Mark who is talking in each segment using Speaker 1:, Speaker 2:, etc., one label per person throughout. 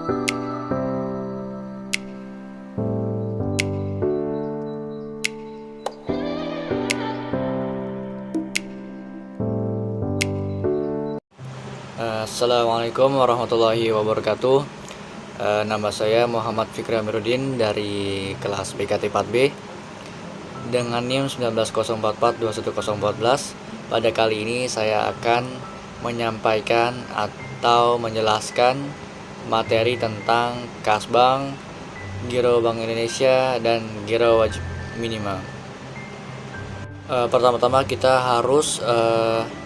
Speaker 1: Assalamualaikum warahmatullahi wabarakatuh. Nama saya Muhammad Fikri Amiruddin dari kelas PKT 4B dengan NIM 1904421014. Pada kali ini saya akan menyampaikan atau menjelaskan materi tentang kas bank, giro Bank Indonesia, dan giro wajib minimal. Pertama-tama kita harus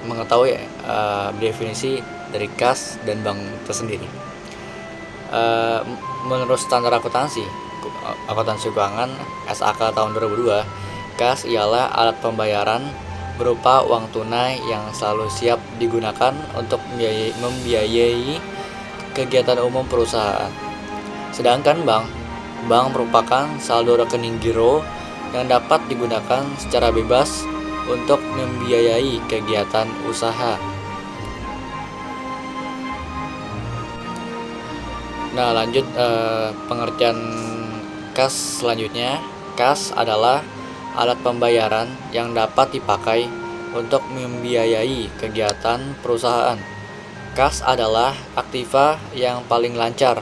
Speaker 1: mengetahui definisi dari kas dan bank tersendiri. Menurut standar akuntansi keuangan SAK tahun 2002, kas ialah alat pembayaran berupa uang tunai yang selalu siap digunakan untuk membiayai kegiatan umum perusahaan. Sedangkan bank merupakan saldo rekening giro yang dapat digunakan secara bebas untuk membiayai kegiatan usaha. Nah, lanjut pengertian kas selanjutnya. Kas adalah alat pembayaran yang dapat dipakai untuk membiayai kegiatan perusahaan. Kas adalah aktiva yang paling lancar,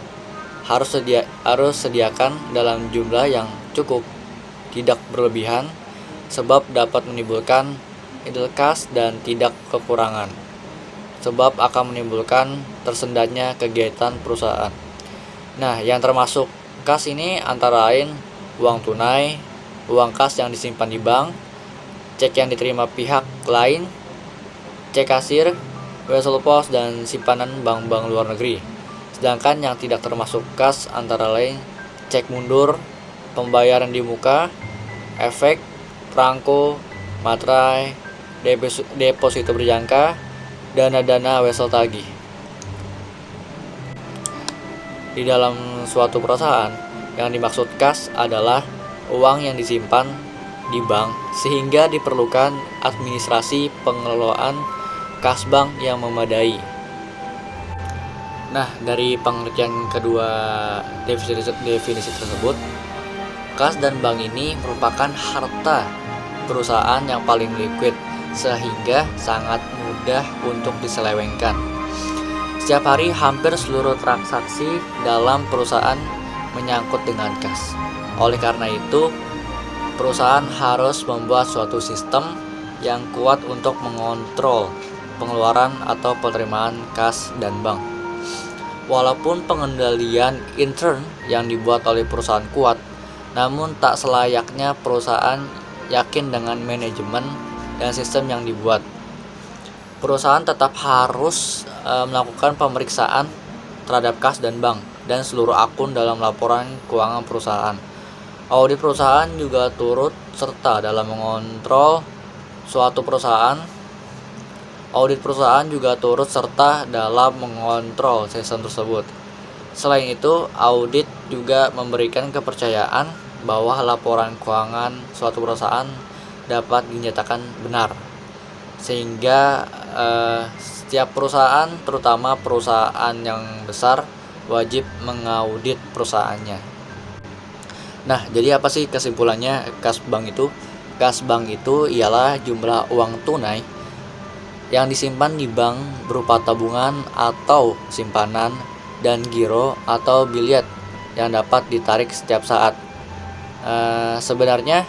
Speaker 1: harus sediakan dalam jumlah yang cukup, tidak berlebihan, sebab dapat menimbulkan idle kas dan tidak kekurangan, sebab akan menimbulkan tersendatnya kegiatan perusahaan. Nah, yang termasuk kas ini antara lain uang tunai, uang kas yang disimpan di bank, cek yang diterima pihak lain, cek kasir, wesel pos, dan simpanan bank-bank luar negeri. Sedangkan yang tidak termasuk kas antara lain cek mundur, pembayaran di muka, efek, perangko, materai, deposito berjangka, dana wesel tagih. Di dalam suatu perusahaan, yang dimaksud kas adalah uang yang disimpan di bank sehingga diperlukan administrasi pengelolaan kas bank yang memadai. Nah, dari pengertian kedua definisi tersebut, kas dan bank ini merupakan harta perusahaan yang paling liquid sehingga sangat mudah untuk diselewengkan. Setiap hari hampir seluruh transaksi dalam perusahaan menyangkut dengan kas. Oleh karena itu, perusahaan harus membuat suatu sistem yang kuat untuk mengontrol pengeluaran atau penerimaan kas dan bank. Walaupun pengendalian intern yang dibuat oleh perusahaan kuat, namun tak selayaknya perusahaan yakin dengan manajemen dan sistem yang dibuat. Perusahaan tetap harus melakukan pemeriksaan terhadap kas dan bank dan seluruh akun dalam laporan keuangan perusahaan. Audit perusahaan juga turut serta dalam mengontrol suatu perusahaan. Audit perusahaan juga turut serta dalam mengontrol sistem tersebut. Selain itu, audit juga memberikan kepercayaan bahwa laporan keuangan suatu perusahaan dapat dinyatakan benar. Sehingga setiap perusahaan, terutama perusahaan yang besar, wajib mengaudit perusahaannya. Nah, jadi apa sih kesimpulannya kas bank itu? Kas bank itu ialah jumlah uang tunai yang disimpan di bank berupa tabungan atau simpanan dan giro atau biliet yang dapat ditarik setiap saat. Sebenarnya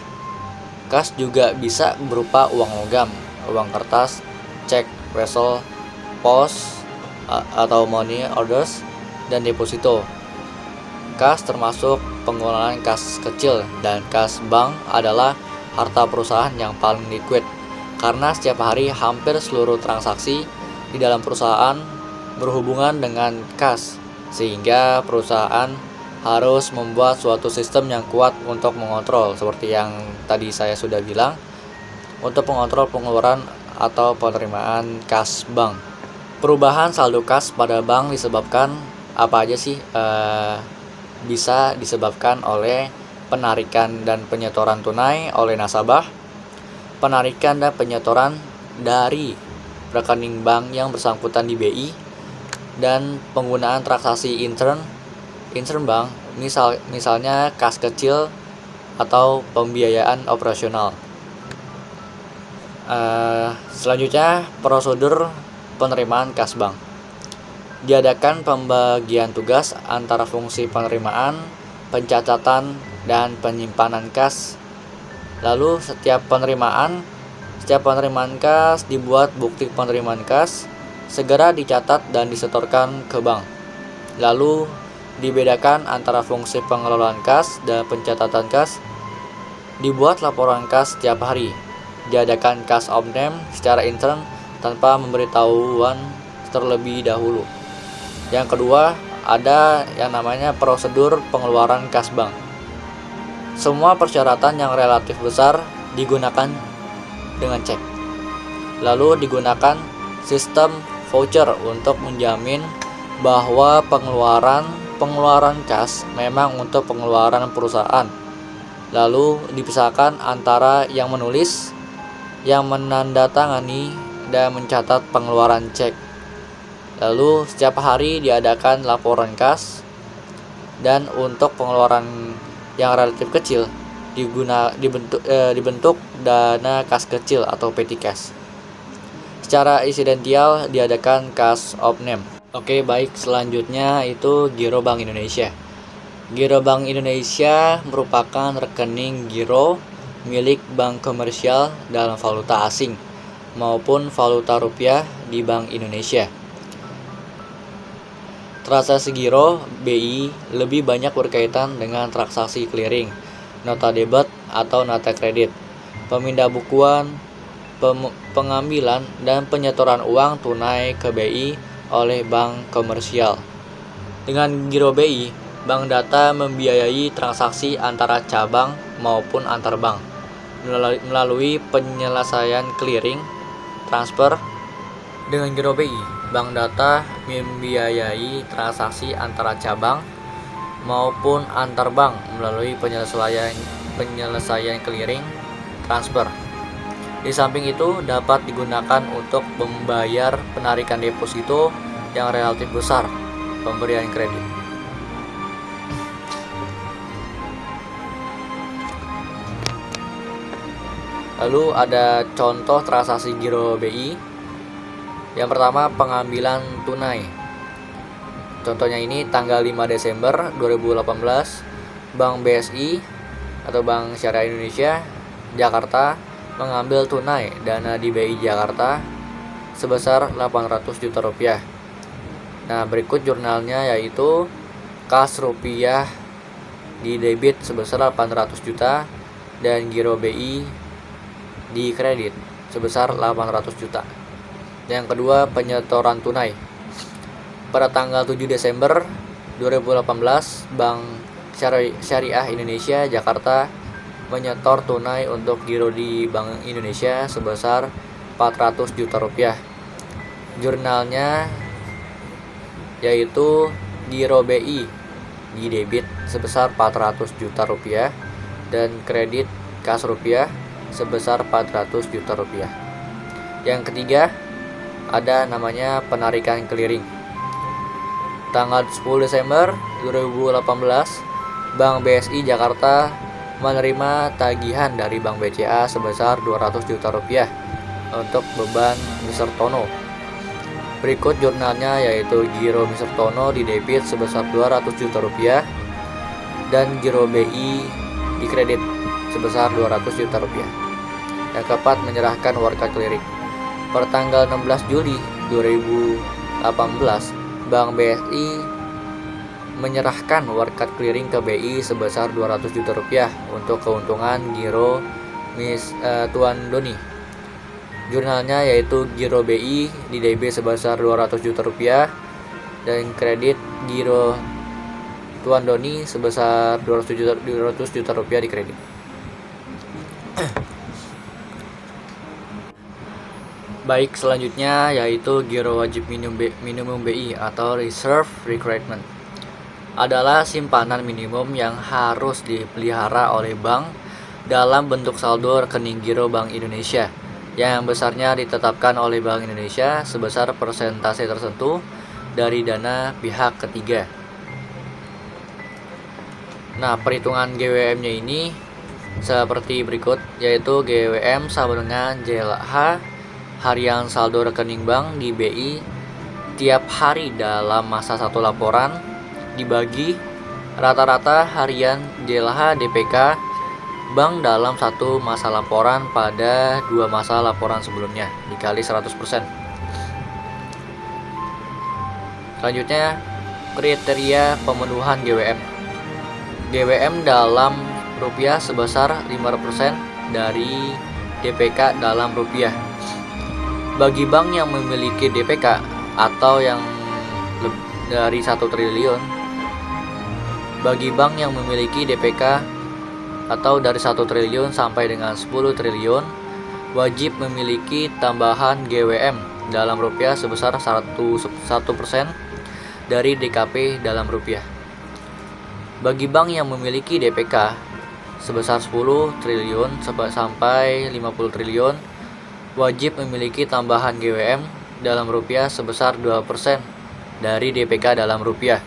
Speaker 1: kas juga bisa berupa uang logam, uang kertas, cek, wesel, pos atau money orders, dan deposito. Kas termasuk pengelolaan kas kecil, dan kas bank adalah harta perusahaan yang paling liquid karena setiap hari hampir seluruh transaksi di dalam perusahaan berhubungan dengan kas, sehingga perusahaan harus membuat suatu sistem yang kuat untuk mengontrol, seperti yang tadi saya sudah bilang, untuk mengontrol pengeluaran atau penerimaan kas bank. Perubahan saldo kas pada bank disebabkan apa aja sih? Bisa disebabkan oleh penarikan dan penyetoran tunai oleh nasabah, penarikan dan penyetoran dari rekening bank yang bersangkutan di BI, dan penggunaan transaksi intern intern bank, misalnya kas kecil atau pembiayaan operasional. Selanjutnya, prosedur penerimaan kas bank. Diadakan pembagian tugas antara fungsi penerimaan, pencatatan, dan penyimpanan kas. Lalu setiap penerimaan kas dibuat bukti penerimaan kas, segera dicatat dan disetorkan ke bank. Lalu dibedakan antara fungsi pengelolaan kas dan pencatatan kas. Dibuat laporan kas setiap hari. Diadakan kas opname secara intern tanpa memberitahuan terlebih dahulu. Yang kedua, ada yang namanya prosedur pengeluaran kas bank. Semua persyaratan yang relatif besar digunakan dengan cek. Lalu digunakan sistem voucher untuk menjamin bahwa pengeluaran kas memang untuk pengeluaran perusahaan. Lalu dipisahkan antara yang menulis, yang menandatangani, dan mencatat pengeluaran cek. Lalu setiap hari diadakan laporan kas, dan untuk pengeluaran yang relatif kecil dibentuk dana kas kecil atau petty cash. Secara insidental diadakan kas opname. Oke, baik, selanjutnya itu Giro Bank Indonesia. Giro Bank Indonesia merupakan rekening giro milik bank komersial dalam valuta asing maupun valuta rupiah di Bank Indonesia. Transaksi giro BI lebih banyak berkaitan dengan transaksi clearing, nota debit atau nota kredit, pemindah bukuan, pengambilan dan penyetoran uang tunai ke BI oleh bank komersial. Dengan giro BI, bank data membiayai transaksi antara cabang maupun antar bank melalui penyelesaian clearing, transfer. Dengan giro BI, bank data membiayai transaksi antara cabang maupun antar bank melalui penyelesaian clearing, transfer. Di samping itu dapat digunakan untuk membayar penarikan deposito yang relatif besar, pemberian kredit. Lalu ada contoh transaksi giro BI. Yang pertama, pengambilan tunai. Contohnya ini tanggal 5 Desember 2018, Bank BSI atau Bank Syariah Indonesia Jakarta mengambil tunai dana di BI Jakarta sebesar 800 juta rupiah. Nah, berikut jurnalnya yaitu kas rupiah di debit sebesar 800 juta dan giro BI di kredit sebesar 800 juta. Yang kedua, penyetoran tunai. Pada tanggal 7 Desember 2018, Bank Syariah Indonesia Jakarta menyetor tunai untuk giro di Bank Indonesia sebesar 400 juta rupiah. Jurnalnya yaitu giro BI di debit sebesar 400 juta rupiah dan kredit kas rupiah sebesar 400 juta rupiah. Yang ketiga, ada namanya penarikan clearing. Tanggal 10 Desember 2018, Bank BSI Jakarta menerima tagihan dari Bank BCA sebesar 200 juta rupiah untuk beban Mr. Tono. Berikut jurnalnya yaitu giro Mr. Tono di debit sebesar 200 juta rupiah dan giro BI di kredit sebesar 200 juta rupiah. Yang keempat, menyerahkan warkat clearing. Per tanggal 16 Juli 2018, Bank BSI menyerahkan warkat clearing ke BI sebesar 200 juta rupiah untuk keuntungan giro Tuan Doni. Jurnalnya yaitu giro BI di DB sebesar 200 juta rupiah dan kredit giro Tuan Doni sebesar 200 juta rupiah di kredit. Baik, selanjutnya yaitu giro wajib minimum BI atau reserve requirement. Adalah simpanan minimum yang harus dipelihara oleh bank dalam bentuk saldo rekening giro Bank Indonesia yang besarnya ditetapkan oleh Bank Indonesia sebesar persentase tertentu dari dana pihak ketiga. Nah, perhitungan GWM-nya ini seperti berikut, yaitu GWM sama dengan JLH harian saldo rekening bank di BI tiap hari dalam masa satu laporan dibagi rata-rata harian JLH DPK bank dalam satu masa laporan pada 2 masa laporan sebelumnya dikali 100%. Selanjutnya, kriteria pemenuhan GWM. GWM dalam rupiah sebesar 5% dari DPK dalam rupiah. Bagi bank yang memiliki DPK atau yang dari 1 triliun, bagi bank yang memiliki DPK atau dari 1 triliun sampai dengan 10 triliun, wajib memiliki tambahan GWM dalam rupiah sebesar 1% dari DKP dalam rupiah. Bagi bank yang memiliki DPK sebesar 10 triliun sampai 50 triliun, wajib memiliki tambahan GWM dalam rupiah sebesar 2% dari DPK dalam rupiah.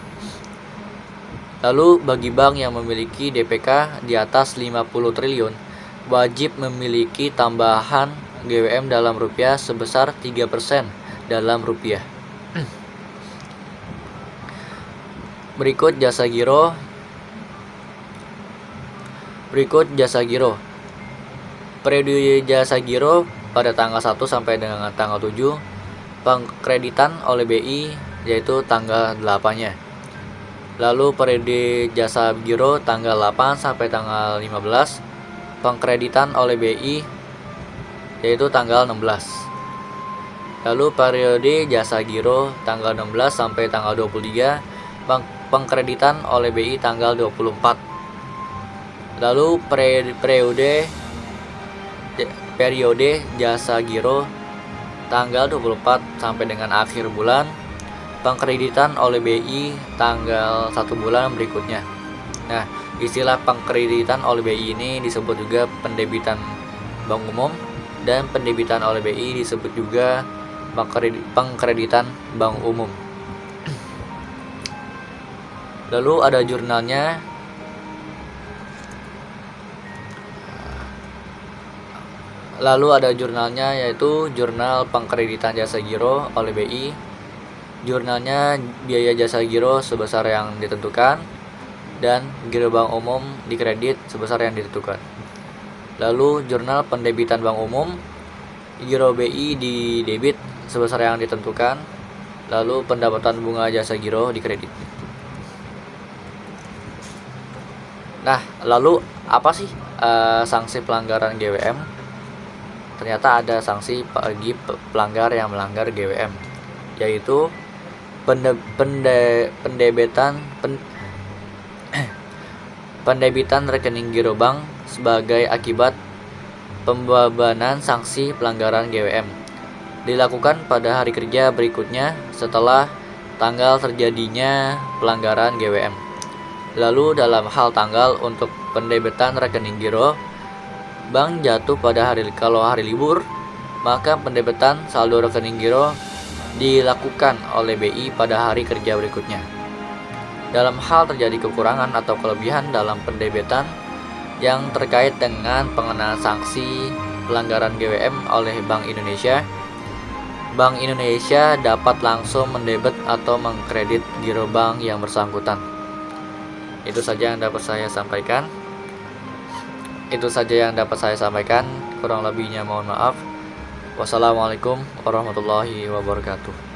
Speaker 1: Lalu bagi bank yang memiliki DPK di atas 50 triliun, wajib memiliki tambahan GWM dalam rupiah sebesar 3% dalam rupiah. Berikut jasa giro. Periode jasa giro pada tanggal 1 sampai dengan tanggal 7. Pengkreditan oleh BI yaitu tanggal 8-nya. Lalu periode jasa giro tanggal 8 sampai tanggal 15. Pengkreditan oleh BI yaitu tanggal 16. Lalu periode jasa giro tanggal 16 sampai tanggal 23. Pengkreditan oleh BI tanggal 24. Lalu periode jasa giro tanggal 24 sampai dengan akhir bulan. Pengkreditan oleh BI tanggal 1 bulan berikutnya. Nah, istilah pengkreditan oleh BI ini disebut juga pendebitan bank umum, dan pendebitan oleh BI disebut juga pengkreditan bank umum. Lalu ada jurnalnya. Yaitu jurnal pengkreditan jasa giro oleh BI. Jurnalnya biaya jasa giro sebesar yang ditentukan dan giro bank umum dikredit sebesar yang ditentukan. Lalu jurnal pendebitan bank umum, giro BI didebit sebesar yang ditentukan. Lalu pendapatan bunga jasa giro dikredit. Nah, lalu apa sih sanksi pelanggaran GWM? Ternyata ada sanksi bagi pelanggar yang melanggar GWM, yaitu pendebitan rekening giro bank sebagai akibat pembebanan sanksi pelanggaran GWM dilakukan pada hari kerja berikutnya setelah tanggal terjadinya pelanggaran GWM. Lalu dalam hal tanggal untuk pendebitan rekening giro bank jatuh pada kalau hari libur, maka pendebitan saldo rekening giro dilakukan oleh BI pada hari kerja berikutnya. Dalam hal terjadi kekurangan atau kelebihan dalam pendebitan yang terkait dengan pengenaan sanksi pelanggaran GWM oleh Bank Indonesia dapat langsung mendebet atau mengkredit giro bank yang bersangkutan. Itu saja yang dapat saya sampaikan. Kurang lebihnya mohon maaf. Wassalamualaikum warahmatullahi wabarakatuh.